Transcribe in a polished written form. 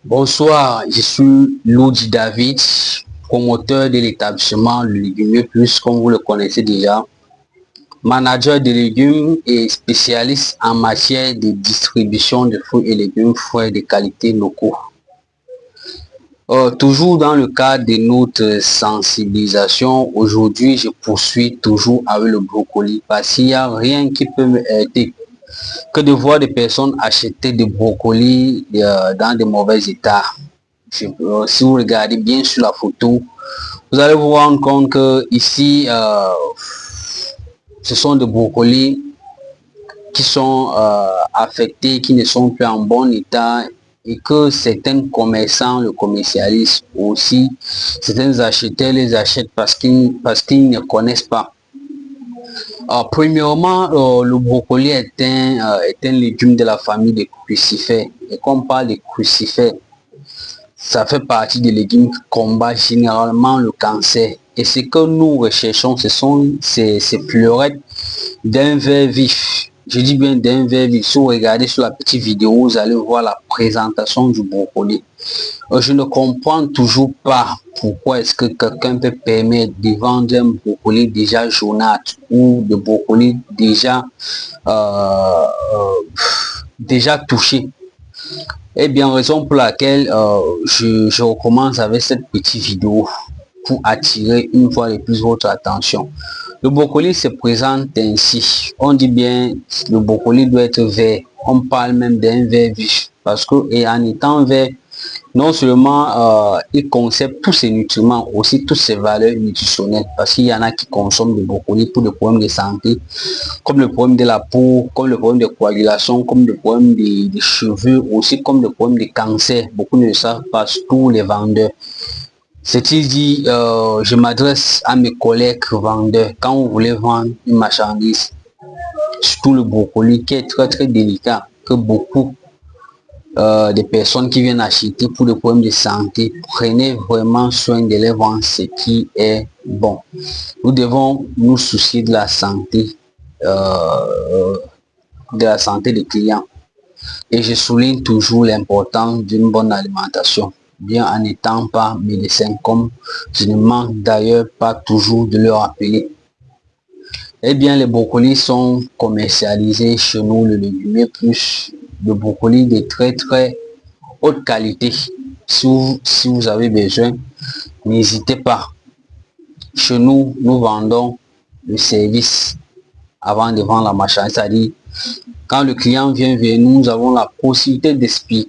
Bonsoir, je suis Lodi David, promoteur de l'établissement Le Légumier Plus, comme vous le connaissez déjà, manager de légumes et spécialiste en matière de distribution de fruits et légumes frais de qualité locaux. Toujours dans le cadre de notre sensibilisation, aujourd'hui je poursuis toujours avec le brocoli parce qu'il n'y a rien qui peut me aider que de voir des personnes acheter des brocolis dans de mauvais état. Si vous regardez bien sur la photo, vous allez vous rendre compte que ici ce sont des brocolis qui sont affectés, qui ne sont plus en bon état et que certains commerçants le commercialisent aussi. Certains acheteurs les achètent parce qu'ils ne connaissent pas. Premièrement, le brocoli est un légume de la famille des crucifères. Et quand on parle de crucifères, ça fait partie des légumes qui combattent généralement le cancer. Et ce que nous recherchons, ce sont ces fleurettes d'un vert vif. Je dis bien d'un vert vif. Si vous regardez sur la petite vidéo, vous allez voir la présentation du brocoli. Je ne comprends toujours pas pourquoi est-ce que quelqu'un peut permettre de vendre un brocoli déjà jaunâtre ou de brocoli déjà touché. Et bien, raison pour laquelle je recommence avec cette petite vidéo pour attirer une fois de plus votre attention. Le brocoli se présente ainsi. On dit bien le brocoli doit être vert. On parle même d'un vert vif parce que et en étant vert, non seulement il conserve tous ses nutriments, aussi toutes ses valeurs nutritionnelles, parce qu'il y en a qui consomment le brocoli pour des problèmes de santé, comme le problème de la peau, comme le problème de coagulation, comme le problème des cheveux, aussi comme le problème de cancer. Beaucoup ne le savent pas, tous les vendeurs. C'est-il dit, je m'adresse à mes collègues vendeurs, quand vous voulez vendre une marchandise, surtout le brocoli qui est très délicat, que beaucoup des personnes qui viennent acheter pour des problèmes de santé, prenez vraiment soin de les vendre ce qui est bon. Nous devons nous soucier de la santé des clients. Et je souligne toujours l'importance d'une bonne alimentation, bien en n'étant pas médecin, comme je ne manque d'ailleurs pas toujours de le rappeler. Eh bien, les brocolis sont commercialisés chez nous, le Légumier Plus, de brocolis de très haute qualité. Si vous avez besoin, n'hésitez pas. Chez nous, nous vendons le service avant de vendre la marchandise, c'est-à-dire quand le client vient vers nous, nous avons la possibilité d'expliquer